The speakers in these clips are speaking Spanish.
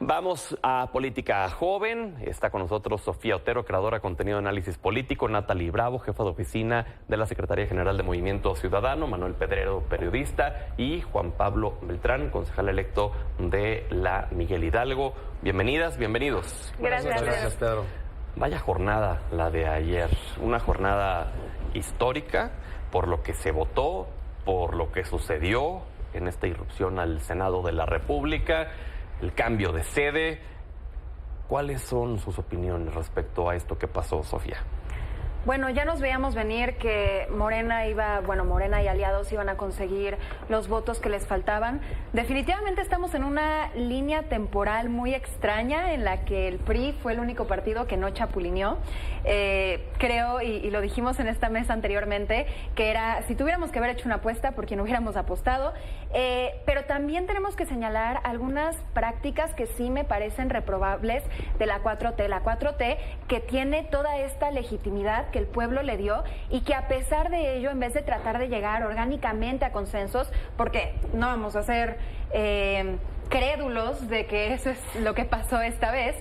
Vamos a Política Joven. Está con nosotros Sofía Otero, creadora de contenido de análisis político, Natalie Bravo, jefa de oficina de la Secretaría General de Movimiento Ciudadano, Manuel Pedrero, periodista, y Juan Pablo Beltrán, concejal electo de la Miguel Hidalgo. Bienvenidas, bienvenidos. Gracias, Pedro. Vaya jornada la de ayer, una jornada histórica por lo que se votó, por lo que sucedió en esta irrupción al Senado de la República, el cambio de sede. ¿Cuáles son sus opiniones respecto a esto que pasó, Sofía? Bueno, ya nos veíamos venir que Morena y aliados iban a conseguir los votos que les faltaban. Definitivamente estamos en una línea temporal muy extraña en la que el PRI fue el único partido que no chapulineó. Creo, y lo dijimos en esta mesa anteriormente, que era, si tuviéramos que haber hecho una apuesta, por quien hubiéramos apostado. Pero también tenemos que señalar algunas prácticas que sí me parecen reprobables de la 4T. La 4T que tiene toda esta legitimidad que el pueblo le dio y que a pesar de ello, en vez de tratar de llegar orgánicamente a consensos, porque no vamos a ser crédulos de que eso es lo que pasó esta vez,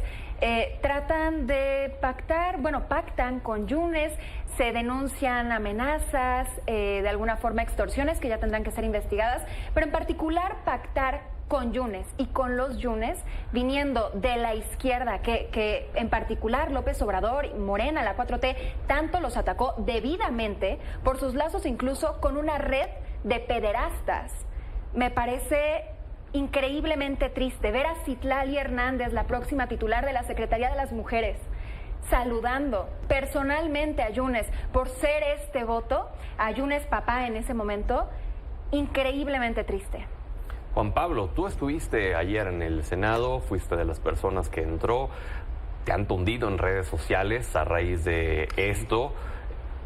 tratan de pactar, pactan con Yunes, se denuncian amenazas, de alguna forma extorsiones que ya tendrán que ser investigadas, pero en particular pactar con Yunes y con los Yunes viniendo de la izquierda, que en particular López Obrador y Morena, la 4T, tanto los atacó debidamente por sus lazos incluso con una red de pederastas. Me parece increíblemente triste ver a Citlali Hernández, la próxima titular de la Secretaría de las Mujeres, saludando personalmente a Yunes por ser este voto, a Yunes papá en ese momento. Increíblemente triste. Juan Pablo, tú estuviste ayer en el Senado, fuiste de las personas que entró, te han tundido en redes sociales a raíz de esto.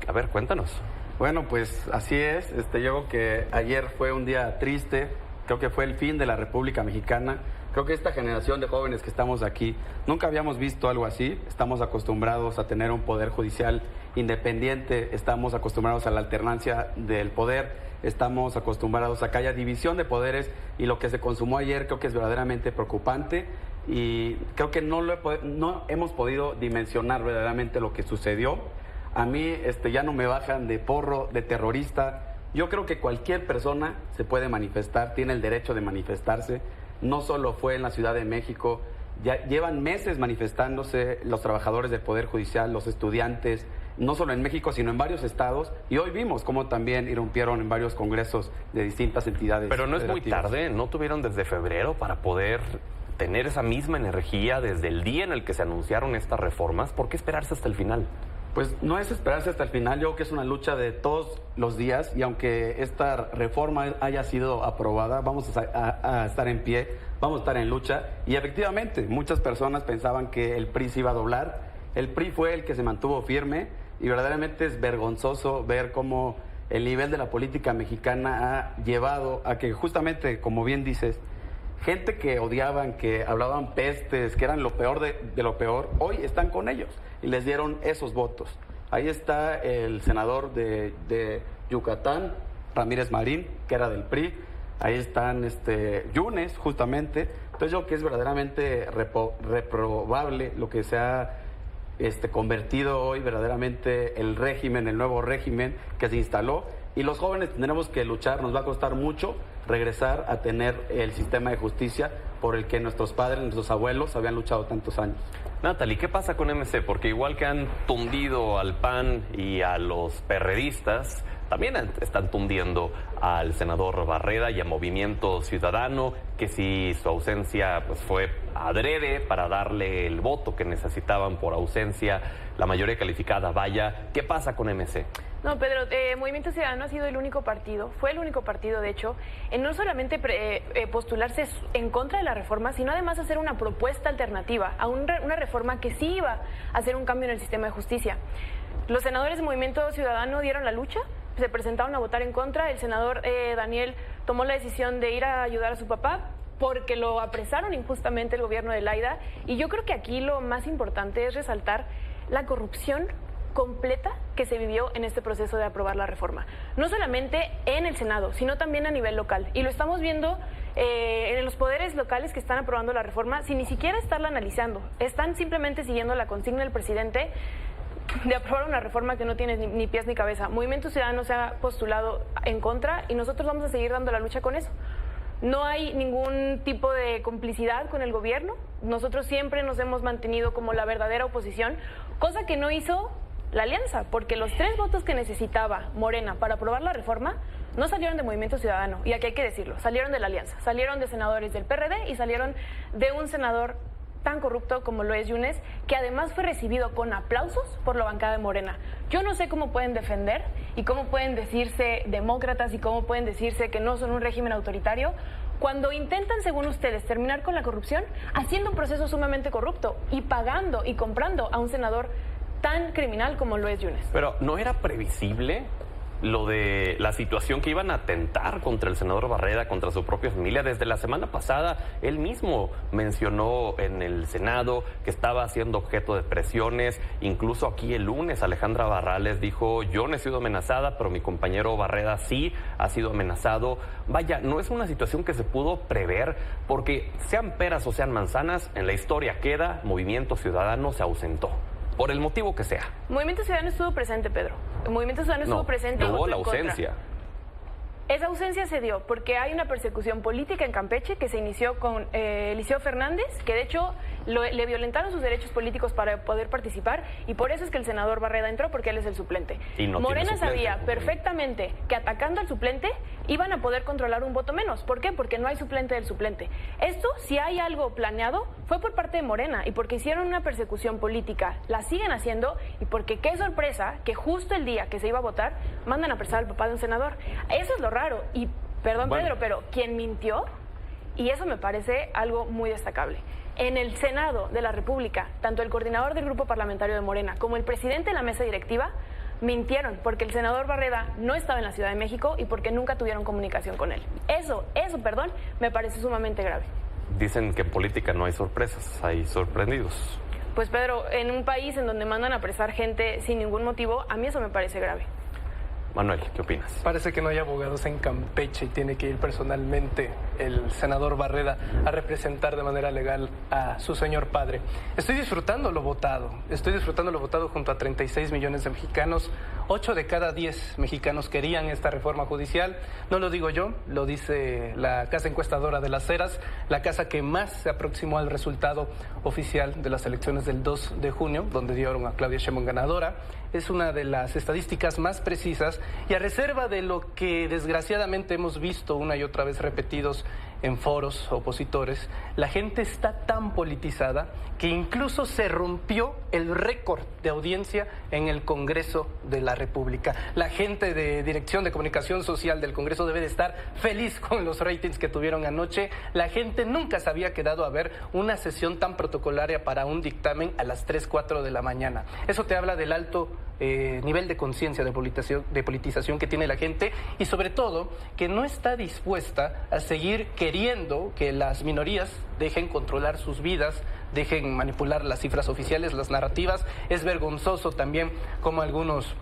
A ver, cuéntanos. Bueno, pues así es. Yo creo que ayer fue un día triste, creo que fue el fin de la República Mexicana. Creo que esta generación de jóvenes que estamos aquí, nunca habíamos visto algo así. Estamos acostumbrados a tener un poder judicial independiente, estamos acostumbrados a la alternancia del poder, estamos acostumbrados a que haya división de poderes, y lo que se consumó ayer creo que es verdaderamente preocupante, y creo que no hemos podido dimensionar verdaderamente lo que sucedió. A mí ya no me bajan de porro, de terrorista. Yo creo que cualquier persona se puede manifestar, tiene el derecho de manifestarse. No solo fue en la Ciudad de México, ya llevan meses manifestándose los trabajadores del Poder Judicial, los estudiantes, no solo en México, sino en varios estados, y hoy vimos cómo también irrumpieron en varios congresos de distintas entidades. Pero no es muy tarde, ¿no tuvieron desde febrero para poder tener esa misma energía desde el día en el que se anunciaron estas reformas? ¿Por qué esperarse hasta el final? Pues no es esperarse hasta el final, yo creo que es una lucha de todos los días, y aunque esta reforma haya sido aprobada, vamos a estar en pie, vamos a estar en lucha, y efectivamente muchas personas pensaban que el PRI se iba a doblar. El PRI fue el que se mantuvo firme, y verdaderamente es vergonzoso ver cómo el nivel de la política mexicana ha llevado a que justamente, como bien dices, gente que odiaban, que hablaban pestes, que eran lo peor de lo peor, hoy están con ellos y les dieron esos votos. Ahí está el senador de Yucatán, Ramírez Marín, que era del PRI. Ahí están Yunes, justamente. Entonces yo creo que es verdaderamente reprobable lo que se ha convertido hoy verdaderamente el régimen, el nuevo régimen que se instaló. Y los jóvenes tendremos que luchar, nos va a costar mucho regresar a tener el sistema de justicia por el que nuestros padres, nuestros abuelos habían luchado tantos años. Natalie, ¿qué pasa con MC? Porque igual que han tundido al PAN y a los perredistas, también están tundiendo al senador Barreda y a Movimiento Ciudadano, que si su ausencia pues fue adrede para darle el voto que necesitaban por ausencia, la mayoría calificada, vaya. ¿Qué pasa con MC? No, Pedro, Movimiento Ciudadano ha sido el único partido, fue el único partido, de hecho, en no solamente postularse en contra de la reforma, sino además hacer una propuesta alternativa a una reforma que sí iba a hacer un cambio en el sistema de justicia. Los senadores de Movimiento Ciudadano dieron la lucha, se presentaron a votar en contra. El senador Daniel tomó la decisión de ir a ayudar a su papá porque lo apresaron injustamente el gobierno de Laida, y yo creo que aquí lo más importante es resaltar la corrupción completa que se vivió en este proceso de aprobar la reforma. No solamente en el Senado, sino también a nivel local. Y lo estamos viendo en los poderes locales que están aprobando la reforma sin ni siquiera estarla analizando. Están simplemente siguiendo la consigna del presidente de aprobar una reforma que no tiene ni pies ni cabeza. Movimiento Ciudadano se ha postulado en contra y nosotros vamos a seguir dando la lucha con eso. No hay ningún tipo de complicidad con el gobierno. Nosotros siempre nos hemos mantenido como la verdadera oposición, cosa que no hizo la alianza, porque los 3 votos que necesitaba Morena para aprobar la reforma no salieron de Movimiento Ciudadano, y aquí hay que decirlo, salieron de la alianza, salieron de senadores del PRD y salieron de un senador tan corrupto como lo es Yunes, que además fue recibido con aplausos por la bancada de Morena. Yo no sé cómo pueden defender y cómo pueden decirse demócratas y cómo pueden decirse que no son un régimen autoritario cuando intentan, según ustedes, terminar con la corrupción haciendo un proceso sumamente corrupto y pagando y comprando a un senador tan criminal como lo es Yunes. Pero ¿no era previsible lo de la situación que iban a atentar contra el senador Barreda, contra su propia familia? Desde la semana pasada, él mismo mencionó en el Senado que estaba siendo objeto de presiones. Incluso aquí el lunes, Alejandra Barrales dijo: yo no he sido amenazada, pero mi compañero Barreda sí ha sido amenazado. Vaya, no es una situación que se pudo prever, porque sean peras o sean manzanas, en la historia queda, Movimiento Ciudadano se ausentó, por el motivo que sea. Movimiento Ciudadano estuvo presente, Pedro. El Movimiento Ciudadano estuvo presente. No hubo la ausencia. Esa ausencia se dio porque hay una persecución política en Campeche que se inició con Eliseo Fernández, que de hecho le violentaron sus derechos políticos para poder participar, y por eso es que el senador Barreda entró, porque él es el suplente. Y no Morena tiene suplente, sabía perfectamente que atacando al suplente iban a poder controlar un voto menos. ¿Por qué? Porque no hay suplente del suplente. Esto, si hay algo planeado, fue por parte de Morena, y porque hicieron una persecución política, la siguen haciendo, y porque qué sorpresa que justo el día que se iba a votar mandan a apresar al papá de un senador. Eso es lo raro. Y perdón, bueno, Pedro, pero quien mintió, y eso me parece algo muy destacable, en el Senado de la República, tanto el coordinador del grupo parlamentario de Morena como el presidente de la mesa directiva mintieron, porque el senador Barreda no estaba en la Ciudad de México y porque nunca tuvieron comunicación con él. Eso, perdón, me parece sumamente grave. Dicen que en política no hay sorpresas, hay sorprendidos. Pues Pedro, en un país en donde mandan a apresar gente sin ningún motivo, a mí eso me parece grave. Manuel, ¿qué opinas? Parece que no hay abogados en Campeche y tiene que ir personalmente el senador Barreda a representar de manera legal a su señor padre. Estoy disfrutando lo votado junto a 36 millones de mexicanos. 8 de cada 10 mexicanos querían esta reforma judicial. No lo digo yo, lo dice la casa encuestadora de Las Heras, la casa que más se aproximó al resultado oficial de las elecciones del 2 de junio, donde dieron a Claudia Sheinbaum ganadora. Es una de las estadísticas más precisas, y a reserva de lo que desgraciadamente hemos visto una y otra vez repetidos en foros opositores, la gente está tan politizada que incluso se rompió el récord de audiencia en el Congreso de la República. La gente de Dirección de Comunicación Social del Congreso debe de estar feliz con los ratings que tuvieron anoche. La gente nunca se había quedado a ver una sesión tan protocolaria para un dictamen a las 3, 4 de la mañana. Eso te habla del alto nivel de conciencia de politización que tiene la gente, y sobre todo que no está dispuesta a seguir queriendo que las minorías dejen controlar sus vidas, dejen manipular las cifras oficiales, las narrativas. Es vergonzoso también como algunos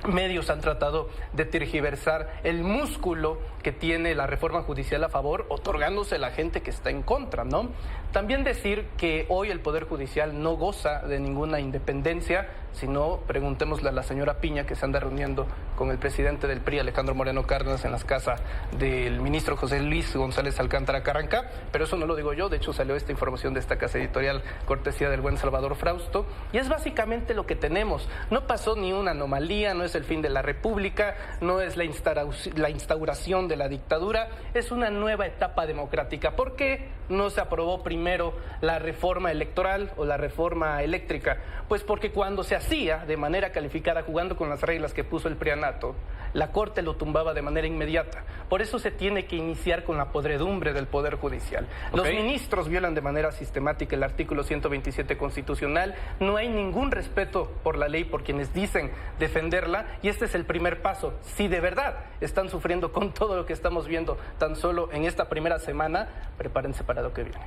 medios han tratado de tergiversar el músculo que tiene la reforma judicial a favor, otorgándose a la gente que está en contra, ¿no? También decir que hoy el Poder Judicial no goza de ninguna independencia, sino preguntémosle a la señora Piña, que se anda reuniendo con el presidente del PRI, Alejandro Moreno Cárdenas, en las casas del ministro José Luis González Alcántara Carranca. Pero eso no lo digo yo, de hecho salió esta información de esta casa editorial, cortesía del buen Salvador Frausto, y es básicamente lo que tenemos. No pasó ni una anomalía, no es el fin de la República, no es la instauración de la dictadura, es una nueva etapa democrática. ¿Por qué no se aprobó primero la reforma electoral o la reforma eléctrica? Pues porque cuando se hacía de manera calificada, jugando con las reglas que puso el prianato, la Corte lo tumbaba de manera inmediata. Por eso se tiene que iniciar con la podredumbre del Poder Judicial. Los ministros violan de manera sistemática el artículo 127 constitucional, no hay ningún respeto por la ley por quienes dicen defenderla, y este es el primer paso. Si de verdad están sufriendo con todo lo que estamos viendo tan solo en esta primera semana, prepárense para lo que viene.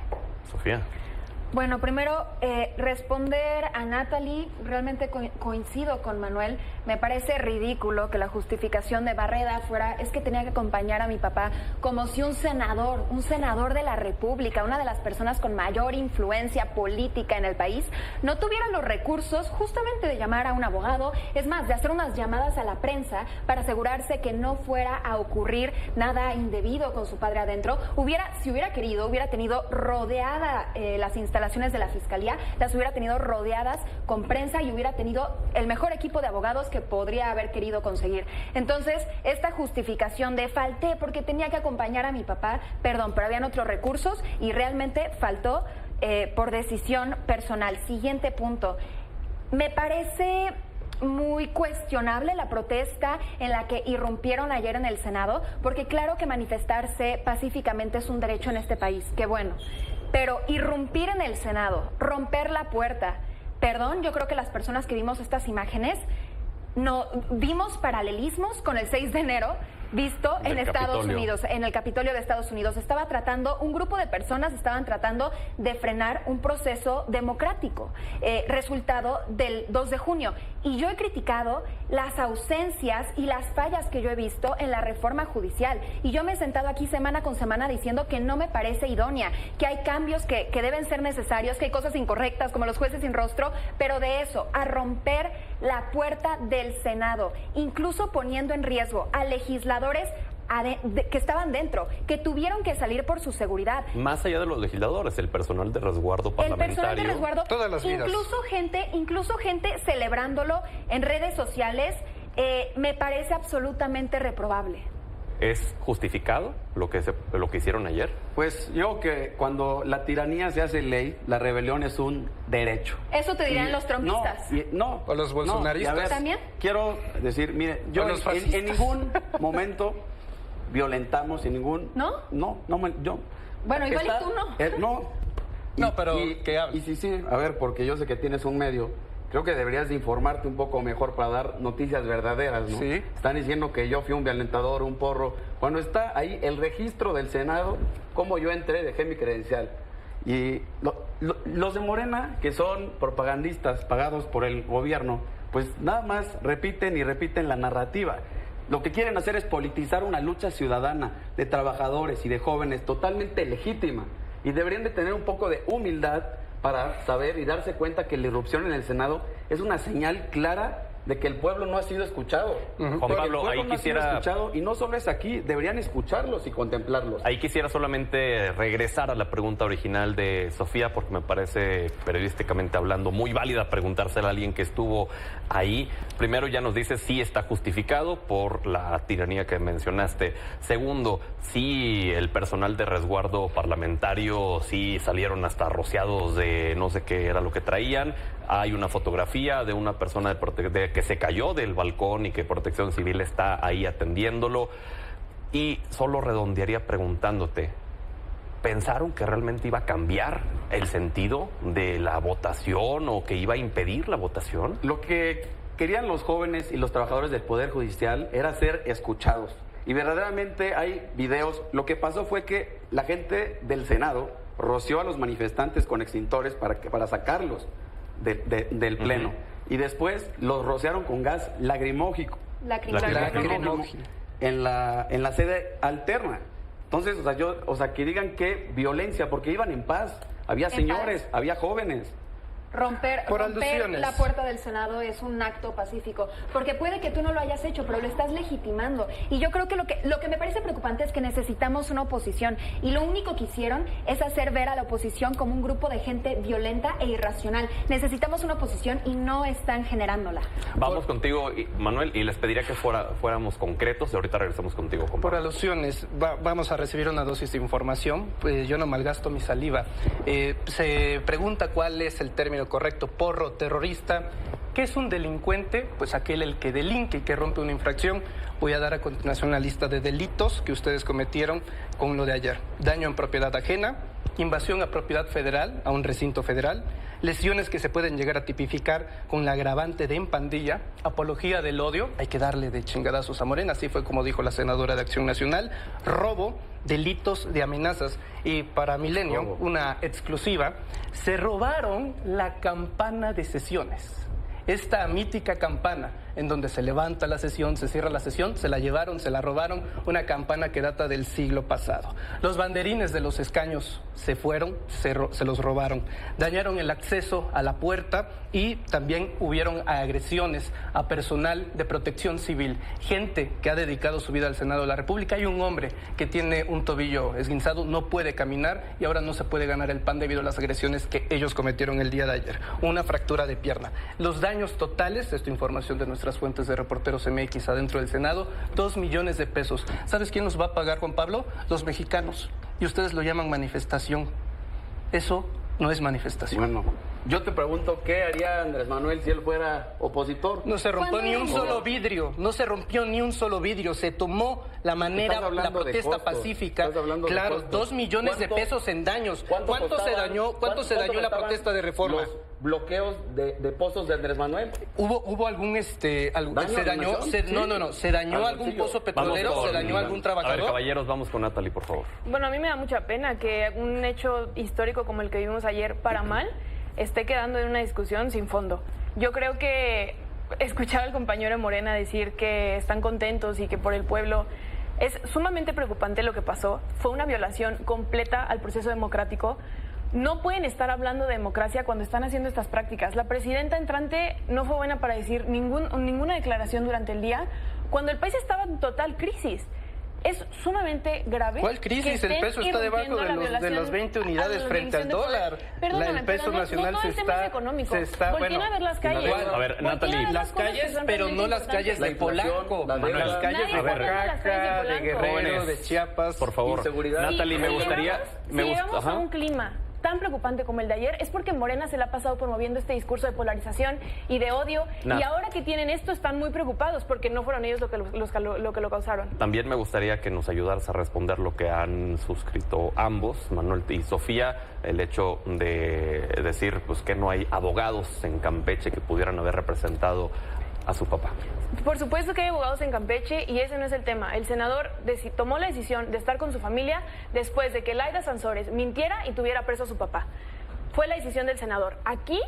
Sofía. Bueno, primero, responder a Natalie, realmente coincido con Manuel, me parece ridículo que la justificación de Barreda fuera, es que tenía que acompañar a mi papá, como si un senador de la República, una de las personas con mayor influencia política en el país, no tuviera los recursos justamente de llamar a un abogado, es más, de hacer unas llamadas a la prensa para asegurarse que no fuera a ocurrir nada indebido con su padre adentro. Si hubiera querido, hubiera tenido rodeada las instalaciones de la Fiscalía, las hubiera tenido rodeadas con prensa y hubiera tenido el mejor equipo de abogados que podría haber querido conseguir. Entonces, esta justificación de falté porque tenía que acompañar a mi papá, perdón, pero habían otros recursos y realmente faltó por decisión personal. Siguiente punto. Me parece muy cuestionable la protesta en la que irrumpieron ayer en el Senado, porque claro que manifestarse pacíficamente es un derecho en este país, qué bueno, pero irrumpir en el Senado, romper la puerta, perdón, yo creo que las personas que vimos estas imágenes no vimos paralelismos con el 6 de enero visto en Estados Unidos, en el Capitolio de Estados Unidos. Un grupo de personas estaban tratando de frenar un proceso democrático, resultado del 2 de junio. Y yo he criticado las ausencias y las fallas que yo he visto en la reforma judicial. Y yo me he sentado aquí semana con semana diciendo que no me parece idónea, que hay cambios que deben ser necesarios, que hay cosas incorrectas como los jueces sin rostro, pero de eso, a romper la puerta del Senado, incluso poniendo en riesgo a legisladores que estaban dentro, que tuvieron que salir por su seguridad. Más allá de los legisladores, el personal de resguardo parlamentario. El personal de resguardo, todas las vidas. Incluso gente celebrándolo en redes sociales, me parece absolutamente reprobable. ¿Es justificado lo que hicieron ayer? Pues yo que cuando la tiranía se hace ley, la rebelión es un derecho. Eso te dirán los trompistas. No, o los bolsonaristas. Ver, ¿también? Quiero decir, mire, yo en ningún momento violentamos, en ningún... ¿No? No, yo... Bueno, igual y tú no. No, pero que hable. Y sí, a ver, porque yo sé que tienes un medio... Creo que deberías de informarte un poco mejor para dar noticias verdaderas, ¿no? Sí. Están diciendo que yo fui un violentador, un porro. Cuando está ahí el registro del Senado, cómo yo entré, dejé mi credencial. Y los de Morena, que son propagandistas pagados por el gobierno, pues nada más repiten y repiten la narrativa. Lo que quieren hacer es politizar una lucha ciudadana de trabajadores y de jóvenes totalmente legítima. Y deberían de tener un poco de humildad para saber y darse cuenta que la irrupción en el Senado es una señal clara de que el pueblo no ha sido escuchado. Juan Pablo, ahí quisiera... y no solo es aquí, deberían escucharlos y contemplarlos. Ahí quisiera solamente regresar a la pregunta original de Sofía, porque me parece, periodísticamente hablando, muy válida preguntársela a alguien que estuvo ahí. Primero, ya nos dice si está justificado por la tiranía que mencionaste. Segundo, si el personal de resguardo parlamentario sí salieron hasta rociados de no sé qué era lo que traían. Hay una fotografía de una persona que se cayó del balcón y que Protección Civil está ahí atendiéndolo. Y solo redondearía preguntándote, ¿pensaron que realmente iba a cambiar el sentido de la votación o que iba a impedir la votación? Lo que querían los jóvenes y los trabajadores del Poder Judicial era ser escuchados. Y verdaderamente hay videos. Lo que pasó fue que la gente del Senado roció a los manifestantes con extintores para sacarlos del pleno. Y después los rociaron con gas lacrimógeno en la sede alterna. Entonces, que digan que violencia, porque iban en paz. Había señores, había jóvenes. Romper la puerta del Senado es un acto pacífico, porque puede que tú no lo hayas hecho, pero lo estás legitimando. Y yo creo que lo que me parece preocupante es que necesitamos una oposición, y lo único que hicieron es hacer ver a la oposición como un grupo de gente violenta e irracional. Necesitamos una oposición y no están generándola. Vamos contigo, Manuel, y les pediría que fuéramos concretos, y ahorita regresamos contigo. Por alusiones, vamos a recibir una dosis de información, pues yo no malgasto mi saliva. Se pregunta cuál es el término correcto, porro, terrorista. ¿Qué es un delincuente? Pues aquel el que delinque y que rompe una infracción. Voy a dar a continuación una lista de delitos que ustedes cometieron con lo de ayer. Daño en propiedad ajena, invasión a propiedad federal, a un recinto federal, lesiones que se pueden llegar a tipificar con la agravante de en pandilla, apología del odio, hay que darle de chingadazos a Morena, así fue como dijo la senadora de Acción Nacional, robo, delitos de amenazas. Y para Milenio, una exclusiva, se robaron la campana de sesiones. Esta mítica campana en donde se levanta la sesión, se cierra la sesión, se la llevaron, se la robaron, una campana que data del siglo pasado. Los banderines de los escaños se fueron, se los robaron, dañaron el acceso a la puerta y también hubieron agresiones a personal de protección civil, gente que ha dedicado su vida al Senado de la República. Hay un hombre que tiene un tobillo esguinzado, no puede caminar y ahora no se puede ganar el pan debido a las agresiones que ellos cometieron el día de ayer, una fractura de pierna. Los daños totales, esta información de nuestras fuentes de Reporteros MX adentro del Senado, 2 millones de pesos. ¿Sabes quién los va a pagar, Juan Pablo? Los mexicanos. Y ustedes lo llaman manifestación. Eso no es manifestación. Bueno, yo te pregunto, ¿qué haría Andrés Manuel si él fuera opositor? No se rompió ni un solo vidrio, no se rompió ni un solo vidrio, se tomó la manera, la protesta pacífica. Claro, 2 millones de pesos en daños. ¿Cuánto se dañó la protesta de reforma? Los bloqueos de pozos de Andrés Manuel. ¿Hubo algún se dañó algún pozo petrolero? ¿Se dañó algún trabajador? A ver, caballeros, vamos con Natalie, por favor. Bueno, a mí me da mucha pena que un hecho histórico como el que vimos ayer, para mal, esté quedando en una discusión sin fondo. Yo creo que escuchar al compañero de Morena decir que están contentos y que por el pueblo, es sumamente preocupante lo que pasó. Fue una violación completa al proceso democrático. No pueden estar hablando de democracia cuando están haciendo estas prácticas. La presidenta entrante no fue buena para decir ninguna declaración durante el día, cuando el país estaba en total crisis. Es sumamente grave. ¿Cuál crisis? El peso está debajo de las 20 unidades frente al dólar. Perdóname, el peso pero nacional no todo el tema es económico. Volteen a ver las calles. A ver, Natalie. Las calles, pero no las calles de Polanco. Las calles de Oaxaca, de Guerrero, de Chiapas. Por favor, Natalie, me gustaría... Si llegamos a un clima tan preocupante como el de ayer, es porque Morena se la ha pasado promoviendo este discurso de polarización y de odio, y ahora que tienen esto están muy preocupados porque no fueron ellos lo que lo causaron. También me gustaría que nos ayudaras a responder lo que han suscrito ambos, Manuel y Sofía, el hecho de decir pues que no hay abogados en Campeche que pudieran haber representado a su papá. Por supuesto que hay abogados en Campeche y ese no es el tema. El senador tomó la decisión de estar con su familia después de que Laida Sansores mintiera y tuviera preso a su papá. Fue la decisión del senador. Aquí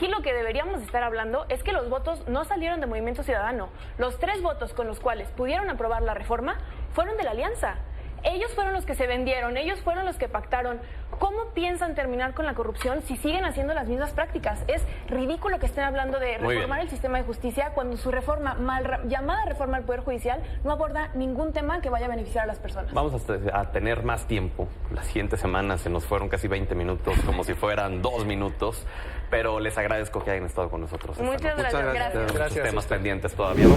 lo que deberíamos estar hablando es que los votos no salieron de Movimiento Ciudadano. Los 3 votos con los cuales pudieron aprobar la reforma fueron de la Alianza. Ellos fueron los que se vendieron, ellos fueron los que pactaron. ¿Cómo piensan terminar con la corrupción si siguen haciendo las mismas prácticas? Es ridículo que estén hablando de reformar el sistema de justicia cuando su reforma, llamada reforma al Poder Judicial, no aborda ningún tema que vaya a beneficiar a las personas. Vamos a tener más tiempo. La siguiente semana se nos fueron casi 20 minutos, como si fueran 2 minutos, pero les agradezco que hayan estado con nosotros. Muchas gracias. Muchos temas pendientes todavía, ¿no?